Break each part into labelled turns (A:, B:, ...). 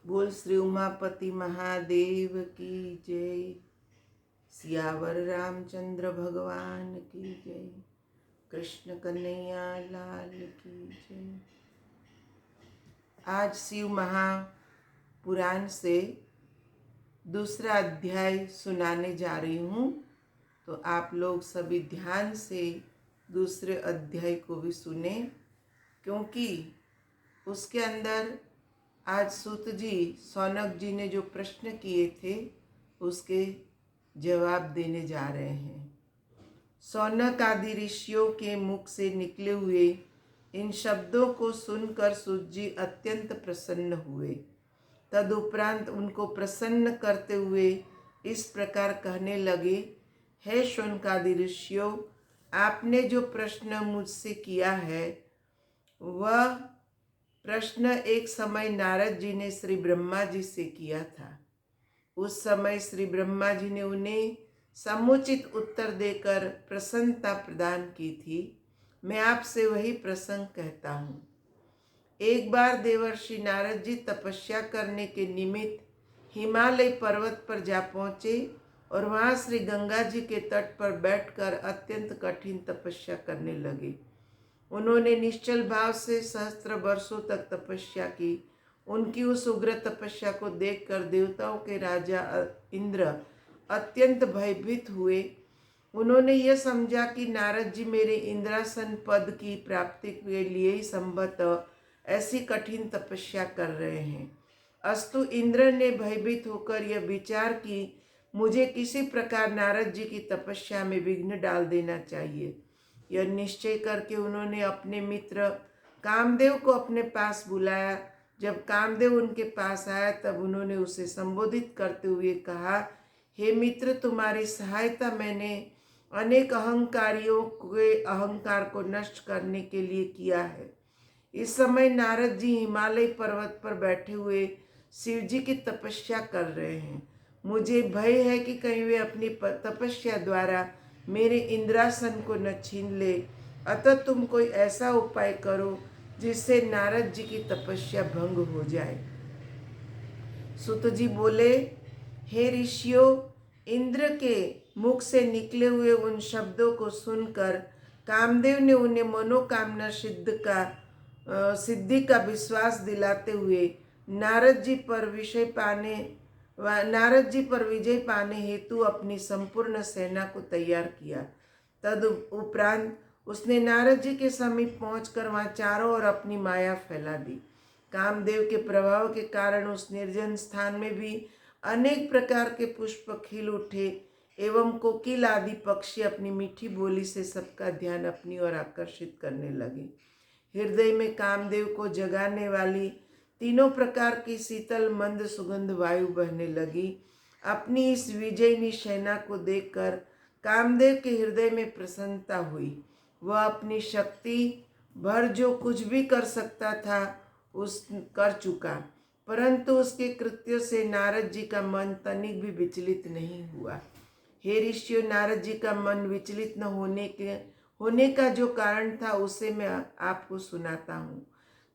A: बोल श्री उमापति महादेव की जय। सियावर रामचंद्र भगवान की जय। कृष्ण कन्हैया लाल की जय। आज शिव महापुराण से दूसरा अध्याय सुनाने जा रही हूँ, तो आप लोग सभी ध्यान से दूसरे अध्याय को भी सुने, क्योंकि उसके अंदर आज सूत जी सौनक जी ने जो प्रश्न किए थे उसके जवाब देने जा रहे हैं। सौनक आदि ऋषियों के मुख से निकले हुए इन शब्दों को सुनकर सूत जी अत्यंत प्रसन्न हुए। तदुपरांत उनको प्रसन्न करते हुए इस प्रकार कहने लगे, हे शौनकादि ऋषियों, आपने जो प्रश्न मुझसे किया है वह प्रश्न एक समय नारद जी ने श्री ब्रह्मा जी से किया था। उस समय श्री ब्रह्मा जी ने उन्हें समुचित उत्तर देकर प्रसन्नता प्रदान की थी। मैं आपसे वही प्रसंग कहता हूँ। एक बार देवर्षि नारद जी तपस्या करने के निमित्त हिमालय पर्वत पर जा पहुँचे और वहाँ श्री गंगा जी के तट पर बैठकर अत्यंत कठिन तपस्या करने लगे। उन्होंने निश्चल भाव से सहस्त्र वर्षों तक तपस्या की। उनकी उस उग्र तपस्या को देखकर देवताओं के राजा इंद्र अत्यंत भयभीत हुए। उन्होंने यह समझा कि नारद जी मेरे इंद्रासन पद की प्राप्ति के लिए ही संभवतः ऐसी कठिन तपस्या कर रहे हैं। अस्तु इंद्र ने भयभीत होकर यह विचार कि मुझे किसी प्रकार नारद जी की तपस्या में विघ्न डाल देना चाहिए। यह निश्चय करके उन्होंने अपने मित्र कामदेव को अपने पास बुलाया। जब कामदेव उनके पास आया तब उन्होंने उसे संबोधित करते हुए कहा, हे मित्र, तुम्हारी सहायता मैंने अनेक अहंकारियों के अहंकार को नष्ट करने के लिए किया है। इस समय नारद जी हिमालय पर्वत पर बैठे हुए शिव जी की तपस्या कर रहे हैं। मुझे भय है कि कहीं वे अपनी तपस्या द्वारा मेरे इंद्रासन को न छीन ले। अतः तुम कोई ऐसा उपाय करो जिससे नारद जी की तपस्या भंग हो जाए। सुत जी बोले, हे ऋषियों, इंद्र के मुख से निकले हुए उन शब्दों को सुनकर कामदेव ने उन्हें मनोकामना सिद्धि का विश्वास दिलाते हुए नारद जी पर विजय पाने हेतु अपनी संपूर्ण सेना को तैयार किया। तद उपरांत उसने नारद जी के समीप पहुंचकर वहां चारों ओर अपनी माया फैला दी। कामदेव के प्रभाव के कारण उस निर्जन स्थान में भी अनेक प्रकार के पुष्प खिल उठे एवं कोकिल आदि पक्षी अपनी मीठी बोली से सबका ध्यान अपनी ओर आकर्षित करने लगे। हृदय में कामदेव को जगाने वाली तीनों प्रकार की शीतल मंद सुगंध वायु बहने लगी। अपनी इस विजयनी सेना को देखकर कामदेव के हृदय में प्रसन्नता हुई। वह अपनी शक्ति भर जो कुछ भी कर सकता था उस कर चुका, परंतु उसके कृत्यों से नारद जी का मन तनिक भी विचलित नहीं हुआ। हे ऋषियों, नारद जी का मन विचलित न होने का जो कारण था उसे मैं आपको सुनाता हूँ।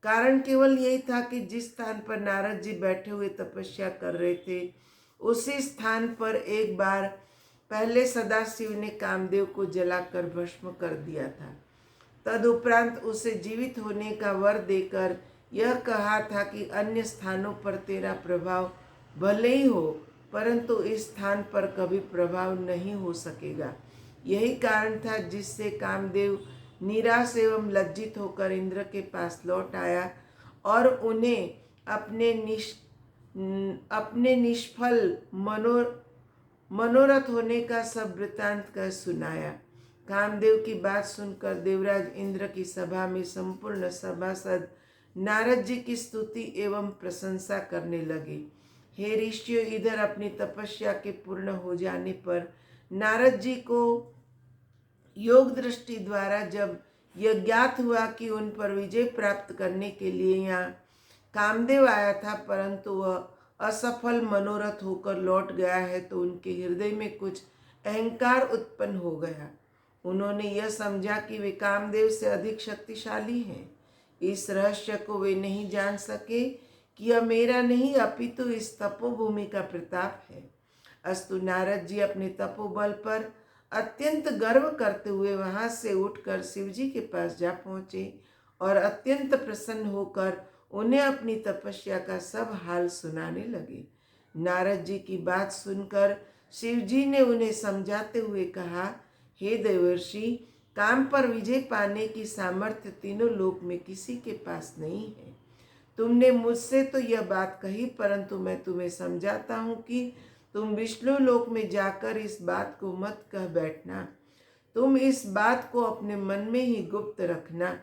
A: कारण केवल यही था कि जिस स्थान पर नारद जी बैठे हुए तपस्या कर रहे थे उसी स्थान पर एक बार पहले सदाशिव ने कामदेव को जलाकर भस्म कर दिया था। तदुपरांत उसे जीवित होने का वर देकर यह कहा था कि अन्य स्थानों पर तेरा प्रभाव भले ही हो, परंतु इस स्थान पर कभी प्रभाव नहीं हो सकेगा। यही कारण था जिससे कामदेव निराश एवं लज्जित होकर इंद्र के पास लौट आया और उन्हें अपने निष्फल मनोरथ होने का सब वृत्तांत कह सुनाया। कामदेव की बात सुनकर देवराज इंद्र की सभा में संपूर्ण सभासद नारद जी की स्तुति एवं प्रशंसा करने लगे। हे ऋषियों, इधर अपनी तपस्या के पूर्ण हो जाने पर नारद जी को योग दृष्टि द्वारा जब यह ज्ञात हुआ कि उन पर विजय प्राप्त करने के लिए यहाँ कामदेव आया था, परंतु वह असफल मनोरथ होकर लौट गया है, तो उनके हृदय में कुछ अहंकार उत्पन्न हो गया। उन्होंने यह समझा कि वे कामदेव से अधिक शक्तिशाली हैं। इस रहस्य को वे नहीं जान सके कि यह मेरा नहीं अपितु इस तपोभूमि का प्रताप है। अस्तु, नारद जी अपने तपोबल पर अत्यंत गर्व करते हुए वहां से उठकर शिव जी के पास जा पहुंचे और अत्यंत प्रसन्न होकर उन्हें अपनी तपस्या का सब हाल सुनाने लगे। नारद जी की बात सुनकर शिव जी ने उन्हें समझाते हुए कहा, हे देवर्षि, काम पर विजय पाने की सामर्थ्य तीनों लोक में किसी के पास नहीं है। तुमने मुझसे तो यह बात कही, परंतु मैं तुम्हें समझाता हूँ कि तुम विष्णु लोक में जाकर इस बात को मत कह बैठना। तुम इस बात को अपने मन में ही गुप्त रखना।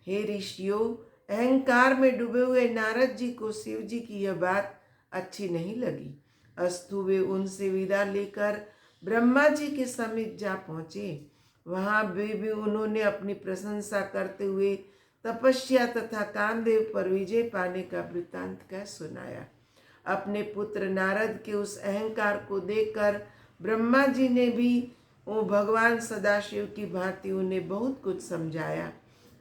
A: हे ऋषियों, अहंकार में डूबे हुए नारद जी को शिव जी की यह बात अच्छी नहीं लगी। अस्तु, वे उनसे विदा लेकर ब्रह्मा जी के समीप जा पहुँचे। वहाँ भी उन्होंने अपनी प्रशंसा करते हुए तपस्या तथा कामदेव पर विजय पाने का वृत्तांत कह सुनाया। अपने पुत्र नारद के उस अहंकार को देखकर ब्रह्मा जी ने भी वो भगवान सदाशिव की भांति उन्हें बहुत कुछ समझाया,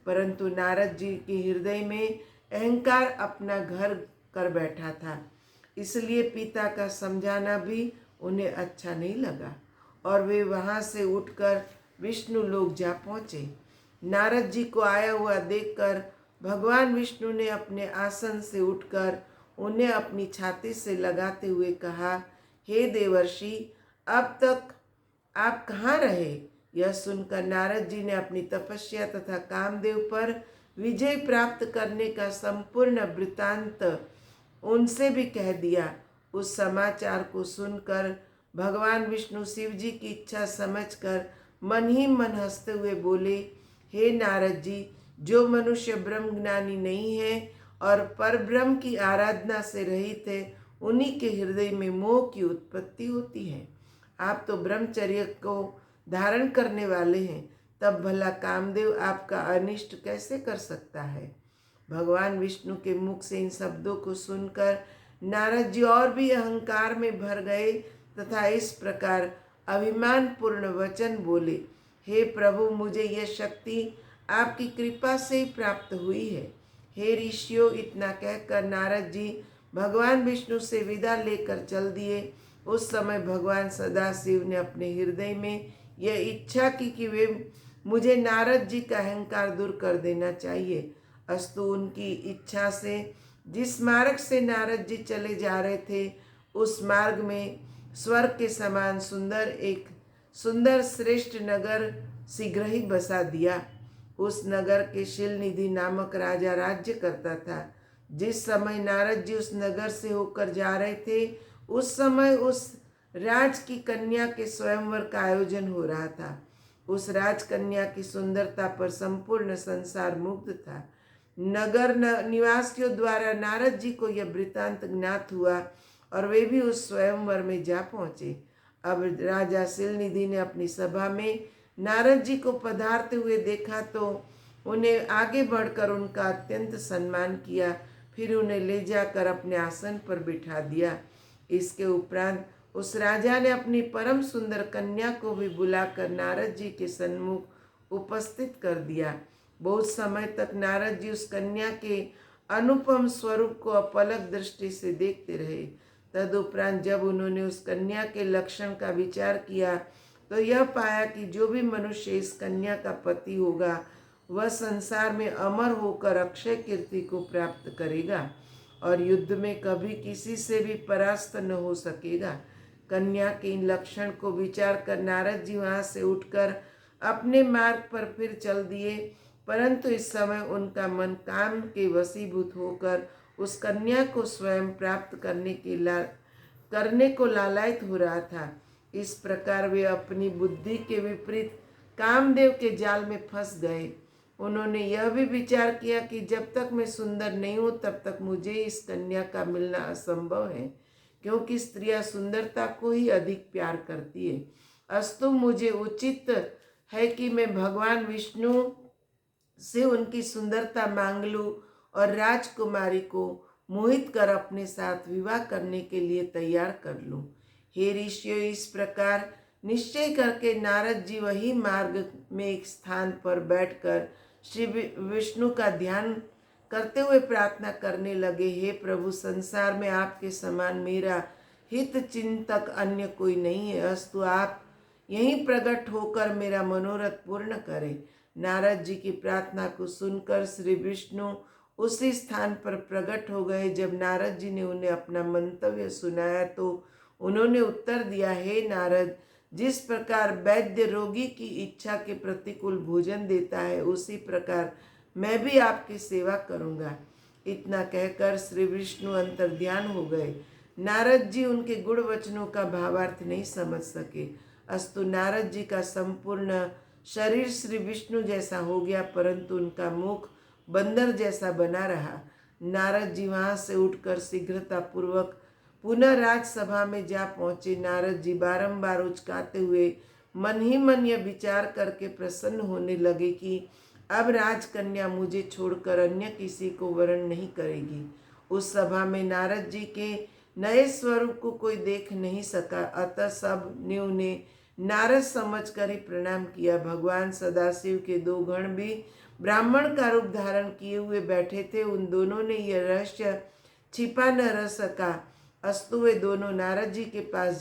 A: परंतु नारद जी के हृदय में अहंकार अपना घर कर बैठा था, इसलिए पिता का समझाना भी उन्हें अच्छा नहीं लगा और वे वहां से उठकर विष्णु लोक जा पहुँचे। नारद जी को आया हुआ देखकर भगवान विष्णु ने अपने आसन से उठकर उन्हें अपनी छाती से लगाते हुए कहा, हे देवर्षि, अब तक आप कहाँ रहे? यह सुनकर नारद जी ने अपनी तपस्या तथा कामदेव पर विजय प्राप्त करने का संपूर्ण वृत्तांत उनसे भी कह दिया। उस समाचार को सुनकर भगवान विष्णु शिव जी की इच्छा समझकर मन ही मन हंसते हुए बोले, हे नारद जी, जो मनुष्य ब्रह्म ज्ञानी नहीं है और परब्रह्म की आराधना से रहित है, उन्हीं के हृदय में मोह की उत्पत्ति होती है। आप तो ब्रह्मचर्य को धारण करने वाले हैं, तब भला कामदेव आपका अनिष्ट कैसे कर सकता है? भगवान विष्णु के मुख से इन शब्दों को सुनकर नारद जी और भी अहंकार में भर गए तथा इस प्रकार अभिमान पूर्ण वचन बोले, हे प्रभु, मुझे यह शक्ति आपकी कृपा से ही प्राप्त हुई है। हे ऋषियों, इतना कहकर नारद जी भगवान विष्णु से विदा लेकर चल दिए। उस समय भगवान सदाशिव ने अपने हृदय में यह इच्छा की कि वे मुझे नारद जी का अहंकार दूर कर देना चाहिए। अस्तु, उनकी इच्छा से जिस मार्ग से नारद जी चले जा रहे थे, उस मार्ग में स्वर्ग के समान सुंदर श्रेष्ठ नगर शीघ्र ही बसा दिया। उस नगर के शिलनिधि नामक राजा राज्य करता था। जिस समय नारद जी उस नगर से होकर जा रहे थे, उस समय उस राज की कन्या के स्वयंवर का आयोजन हो रहा था। उस राजकन्या की सुंदरता पर संपूर्ण संसार मुग्ध था। नगर निवासियों द्वारा नारद जी को यह वृत्तांत ज्ञात हुआ और वे भी उस स्वयंवर में जा पहुँचे। अब राजा शिलनिधि ने अपनी सभा में नारद जी को पधारते हुए देखा तो उन्हें आगे बढ़कर उनका अत्यंत सम्मान किया, फिर उन्हें ले जाकर अपने आसन पर बिठा दिया। इसके उपरांत उस राजा ने अपनी परम सुंदर कन्या को भी बुलाकर नारद जी के सन्मुख उपस्थित कर दिया। बहुत समय तक नारद जी उस कन्या के अनुपम स्वरूप को अपलक दृष्टि से देखते रहे। तदुपरांत जब उन्होंने उस कन्या के लक्षण का विचार किया तो यह पाया कि जो भी मनुष्य इस कन्या का पति होगा, वह संसार में अमर होकर अक्षय कीर्ति को प्राप्त करेगा और युद्ध में कभी किसी से भी परास्त न हो सकेगा। कन्या के इन लक्षण को विचार कर नारद जी वहाँ से उठकर अपने मार्ग पर फिर चल दिए, परंतु इस समय उनका मन काम के वशीभूत होकर उस कन्या को स्वयं प्राप्त करने को लालायित हो रहा था। इस प्रकार वे अपनी बुद्धि के विपरीत कामदेव के जाल में फंस गए। उन्होंने यह भी विचार किया कि जब तक मैं सुंदर नहीं हूँ तब तक मुझे इस कन्या का मिलना असंभव है, क्योंकि स्त्रियां सुंदरता को ही अधिक प्यार करती है। अस्तु, मुझे उचित है कि मैं भगवान विष्णु से उनकी सुंदरता मांग लूं और राजकुमारी को मोहित कर अपने साथ विवाह करने के लिए तैयार कर लूं। हे ऋषियों, इस प्रकार निश्चय करके नारद जी वही मार्ग में एक स्थान पर बैठकर श्री विष्णु का ध्यान करते हुए प्रार्थना करने लगे, हे प्रभु, संसार में आपके समान मेरा हित चिंतक अन्य कोई नहीं है, अस्तु आप यहीं प्रकट होकर मेरा मनोरथ पूर्ण करें। नारद जी की प्रार्थना को सुनकर श्री विष्णु उसी स्थान पर प्रकट हो गए। जब नारद जी ने उन्हें अपना मंतव्य सुनाया तो उन्होंने उत्तर दिया, हे नारद, जिस प्रकार वैद्य रोगी की इच्छा के प्रतिकूल भोजन देता है, उसी प्रकार मैं भी आपकी सेवा करूंगा। इतना कहकर श्री विष्णु अंतर्ध्यान हो गए। नारद जी उनके गुण वचनों का भावार्थ नहीं समझ सके, अस्तु नारद जी का संपूर्ण शरीर श्री विष्णु जैसा हो गया, परंतु उनका मुख बंदर जैसा बना रहा। नारद जी वहां से उठकर शीघ्रता पूर्वक पुनः राजसभा में जा पहुंचे। नारद जी बारंबार उचकाते हुए मन ही मन यह विचार करके प्रसन्न होने लगे कि अब राजकन्या मुझे छोड़कर अन्य किसी को वरण नहीं करेगी। उस सभा में नारद जी के नए स्वरूप को कोई देख नहीं सका, अतः सब ने उन्हें नारद समझकर ही प्रणाम किया। भगवान सदाशिव के दो गण भी ब्राह्मण का रूप धारण किए हुए बैठे थे। उन दोनों ने यह रहस्य छिपा न रह सका, अस्तु वे दोनों नारद जी के पास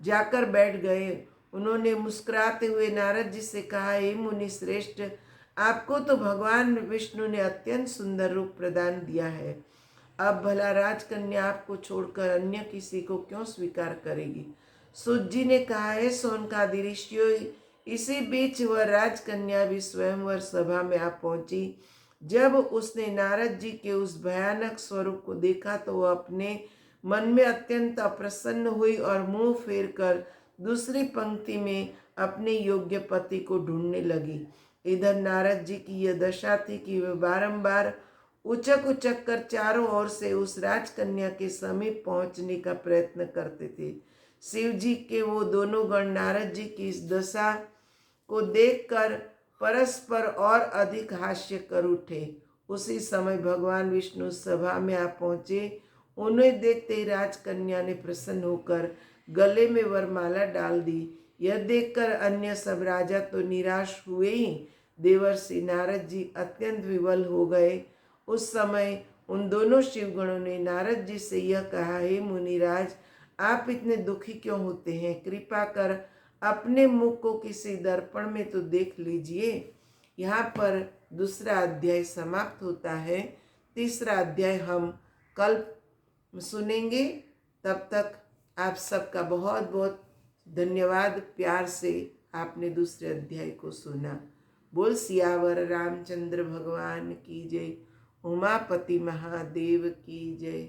A: जाकर बैठ गए। उन्होंने मुस्कुराते हुए नारद जी से कहा, हे मुनि श्रेष्ठ, आपको तो भगवान विष्णु ने अत्यंत सुंदर रूप प्रदान दिया है, अब भला राजकन्या आपको छोड़कर अन्य किसी को क्यों स्वीकार करेगी। सूत जी ने कहा, है सोनकादि ऋषियों, इसी बीच वह राजकन्या भी स्वयंवर सभा में आ पहुंची। जब उसने नारद जी के उस भयानक स्वरूप को देखा तो वह अपने मन में अत्यंत अप्रसन्न हुई और मुंह फेर कर दूसरी पंक्ति में अपने योग्य पति को ढूंढने लगी। इधर नारद जी की यह दशा थी कि वे बारंबार उचक उचक कर चारों ओर से उस राजकन्या के समीप पहुंचने का प्रयत्न करते थे। शिव जी के वो दोनों गण नारद जी की इस दशा को देखकर परस्पर और अधिक हास्य कर उठे। उसी समय भगवान विष्णु सभा में आ पहुंचे। उन्हें देखते ही राजकन्या ने प्रसन्न होकर गले में वरमाला डाल दी। यह देखकर अन्य सब राजा तो निराश हुए ही, देवर्षि नारद जी अत्यंत विवल हो गए। उस समय उन दोनों शिवगणों ने नारद जी से यह कहा, हे मुनिराज, आप इतने दुखी क्यों होते हैं? कृपा कर अपने मुख को किसी दर्पण में तो देख लीजिए। यहाँ पर दूसरा अध्याय समाप्त होता है। तीसरा अध्याय हम कल सुनेंगे। तब तक आप सबका बहुत बहुत धन्यवाद। प्यार से आपने दूसरे अध्याय को सुना। बोल सियावर रामचंद्र भगवान की जय। उमापति महादेव की जय।